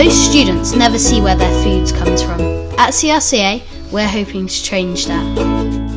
Most students never see where their food comes from. At CRCA, we're hoping to change that.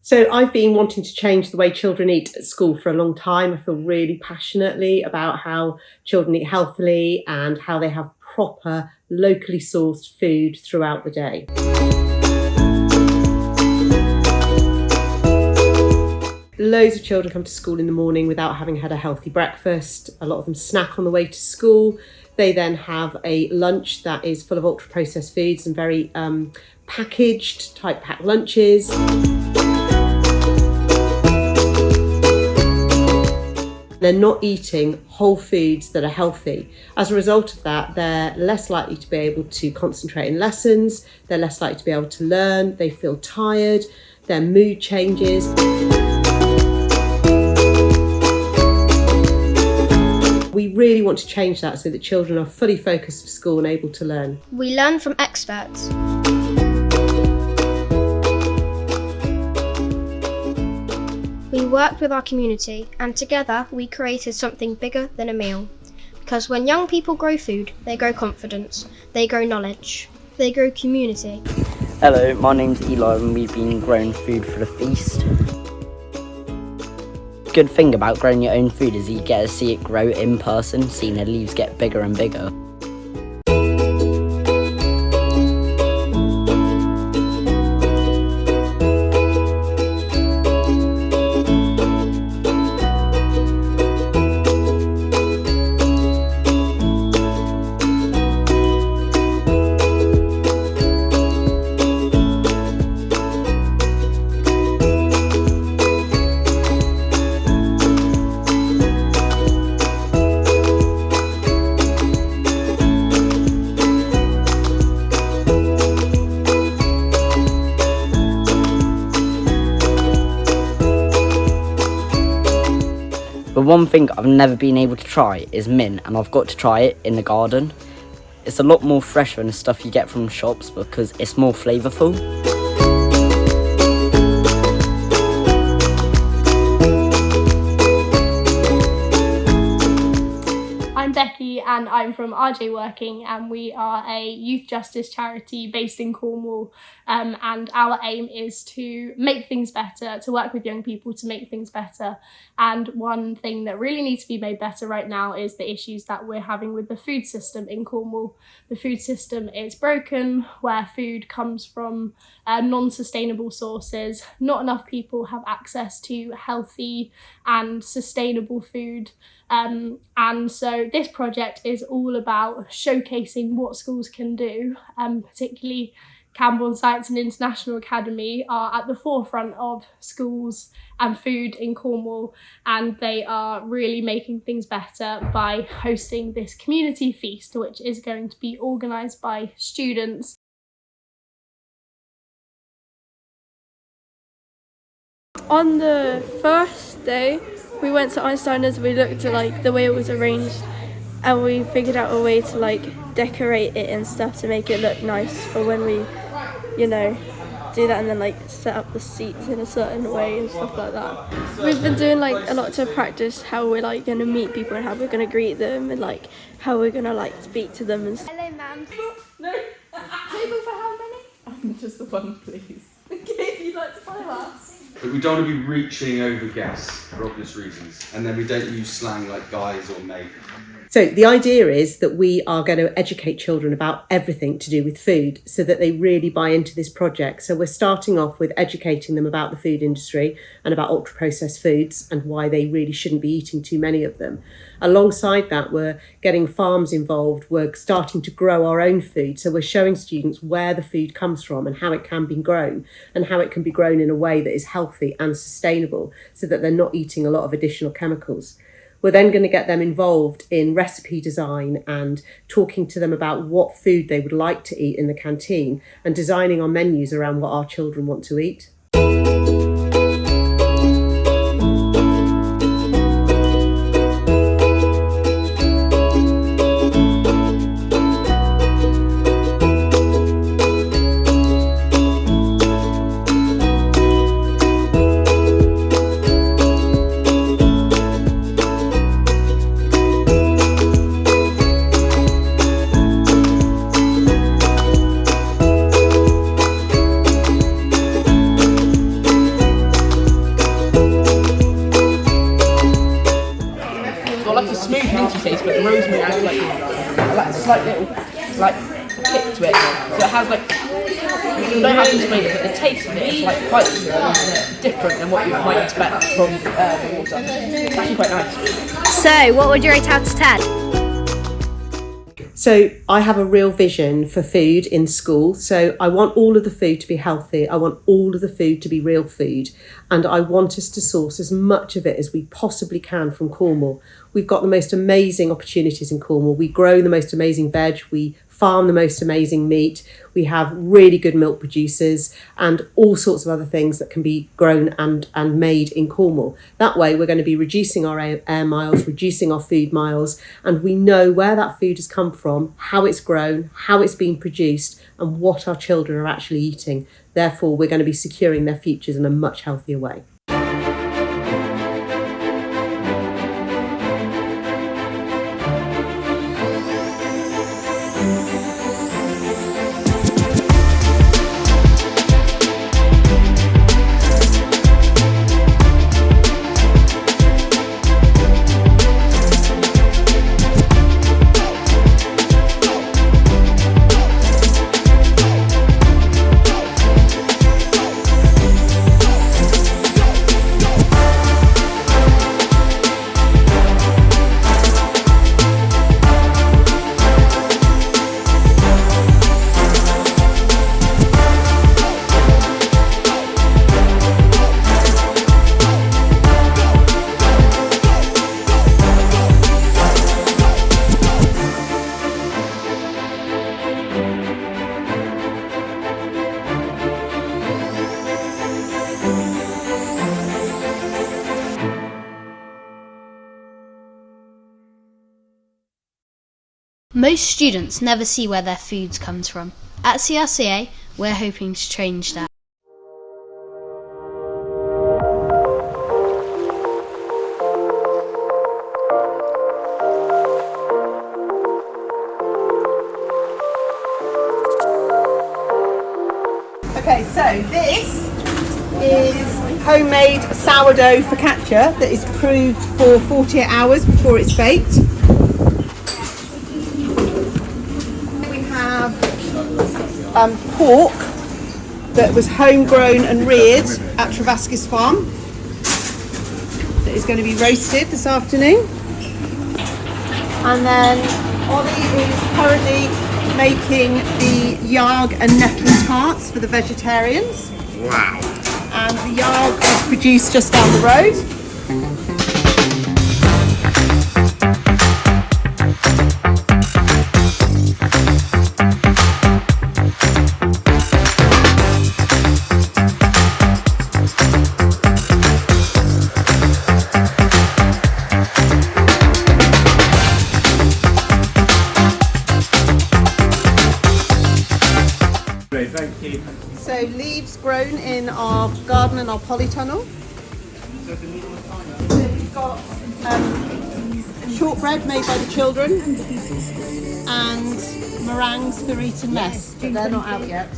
So I've been wanting to change the way children eat at school for a long time. I feel really passionately about how children eat healthily and how they have proper, locally sourced food throughout the day. Loads of children come to school in the morning without having had a healthy breakfast. A lot of them snack on the way to school. They then have a lunch that is full of ultra-processed foods and very packaged, type packed lunches. They're not eating whole foods that are healthy. As a result of that, they're less likely to be able to concentrate in lessons, they're less likely to be able to learn, they feel tired, their mood changes. We really want to change that so that children are fully focused for school and able to learn. We learn from experts. We worked with our community and together we created something bigger than a meal. Because when young people grow food, they grow confidence, they grow knowledge, they grow community. Hello, my name's Eli and we've been growing food for the feast. Good thing about growing your own food is you get to see it grow in person, seeing the leaves get bigger and bigger. But one thing I've never been able to try is mint, and I've got to try it in the garden. It's a lot more fresher than the stuff you get from shops because it's more flavourful. I'm Becky and I'm from RJ Working, and we are a youth justice charity based in Cornwall, and our aim is to make things better, to work with young people to make things better. And one thing that really needs to be made better right now is the issues that we're having with the food system in Cornwall. The food system is broken, where food comes from non-sustainable sources. Not enough people have access to healthy and sustainable food. And so this project is all about showcasing what schools can do, particularly Camborne Science and International Academy are at the forefront of schools and food in Cornwall, and they are really making things better by hosting this community feast, which is going to be organised by students. On the first day, we went to Einsteiner's. We looked at the way it was arranged, and we figured out a way to decorate it and stuff to make it look nice for when we, do that, and then set up the seats in a certain way and stuff like that. We've been doing a lot to practice how we're going to meet people and how we're going to greet them and how we're going to speak to them and stuff. Hello, ma'am. No. Table for how many? Just the one, please. Okay, like to follow us? But we don't want to be reaching over guests for obvious reasons. And then we don't use slang like guys or mate. So the idea is that we are going to educate children about everything to do with food so that they really buy into this project. So we're starting off with educating them about the food industry and about ultra-processed foods and why they really shouldn't be eating too many of them. Alongside that, we're getting farms involved. We're starting to grow our own food. So we're showing students where the food comes from and how it can be grown and how it can be grown in a way that is healthy and sustainable so that they're not eating a lot of additional chemicals. We're then going to get them involved in recipe design and talking to them about what food they would like to eat in the canteen and designing our menus around what our children want to eat. Taste, but the rosemary has like a slight little kick to it. So it has you don't have to explain it, but the taste of it is quite different than what you might expect from the water. It's actually quite nice. So, what would you rate out of 10? So I have a real vision for food in school. So I want all of the food to be healthy. I want all of the food to be real food. And I want us to source as much of it as we possibly can from Cornwall. We've got the most amazing opportunities in Cornwall. We grow the most amazing veg. We farm the most amazing meat. We have really good milk producers and all sorts of other things that can be grown and made in Cornwall. That way we're going to be reducing our air miles, reducing our food miles, and we know where that food has come from, how it's grown, how it's been produced, and what our children are actually eating. Therefore, we're going to be securing their futures in a much healthier way. Most students never see where their food comes from. At CRCA, we're hoping to change that. Okay, so this is homemade sourdough focaccia that is proved for 48 hours before it's baked. We have pork that was homegrown and reared at Trevaskis Farm that is going to be roasted this afternoon. And then Ollie is currently making the yarg and nettle tarts for the vegetarians. Wow. And the yarg is produced just down the road. Thank you. So leaves grown in our garden and our polytunnel. So we've got shortbread made by the children and meringues for eating mess, but they're not out yet.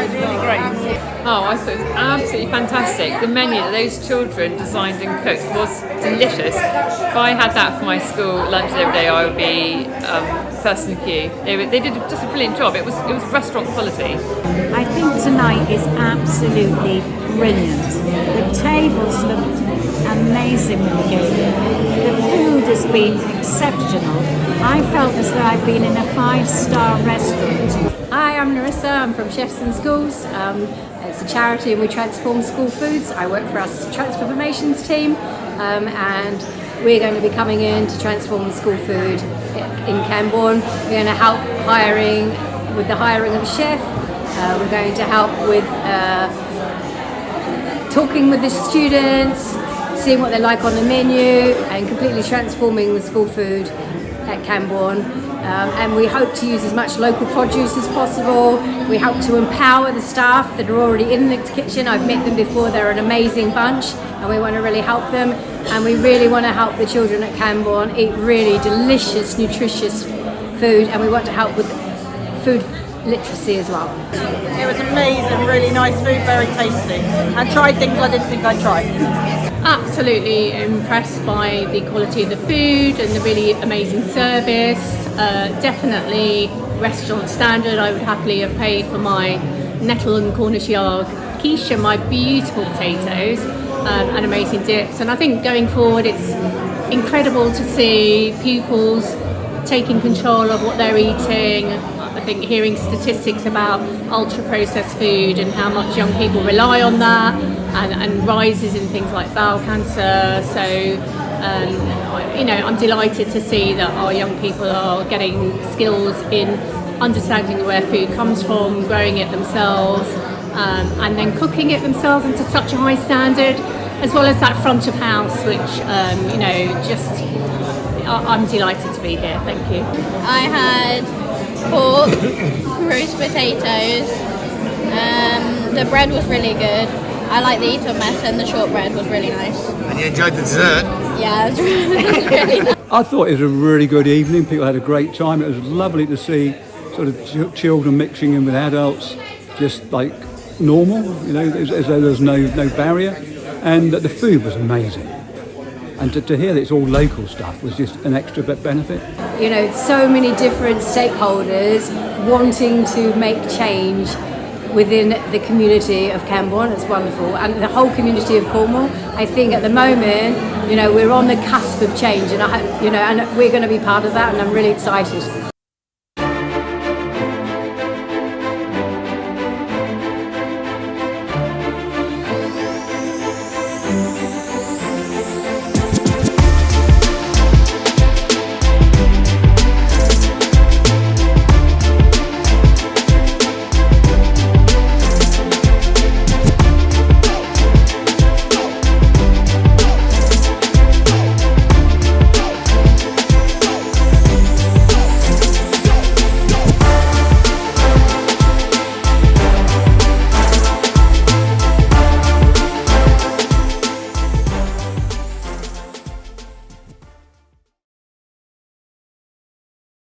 Really great. Oh, I thought it was absolutely fantastic. The menu that those children designed and cooked was delicious. If I had that for my school lunch every day, I would be first in the queue. They did just a brilliant job. It was restaurant quality. I think tonight is absolutely brilliant. The tables looked amazing when we came in. The food has been exceptional. I felt as though I've been in a 5-star restaurant. Hi, I'm Larissa. I'm from Chefs in Schools. It's a charity and we transform school foods. I work for our transformations team and we're going to be coming in to transform school food in Camborne. We're going to help with the hiring of a chef. We're going to help with talking with the students, seeing what they like on the menu and completely transforming the school food at Camborne. And we hope to use as much local produce as possible. We hope to empower the staff that are already in the kitchen. I've met them before, they're an amazing bunch and we want to really help them. And we really want to help the children at Camborne eat really delicious, nutritious food, and we want to help with food literacy as well. It was amazing, really nice food, very tasty, and tried things I didn't think I'd try. Absolutely impressed by the quality of the food and the really amazing service. Definitely restaurant standard. I would happily have paid for my nettle and Cornish yard quiche and my beautiful potatoes and amazing dips. And I think going forward it's incredible to see pupils taking control of what they're eating. I think hearing statistics about ultra-processed food and how much young people rely on that and rises in things like bowel cancer. So, I'm delighted to see that our young people are getting skills in understanding where food comes from, growing it themselves, and then cooking it themselves into such a high standard, as well as that front of house, which, I'm delighted to be here. Thank you. I had pork, roast potatoes. The bread was really good. I like the Eton mess and the shortbread was really nice. And you enjoyed the dessert? Yeah, it was really nice. I thought it was a really good evening. People had a great time. It was lovely to see sort of children mixing in with adults, just like normal, as though there's no barrier. And the food was amazing. And to hear that it's all local stuff was just an extra benefit. So many different stakeholders wanting to make change within the community of Camborne. It's wonderful. And the whole community of Cornwall. I think at the moment, we're on the cusp of change and I hope, and we're going to be part of that and I'm really excited.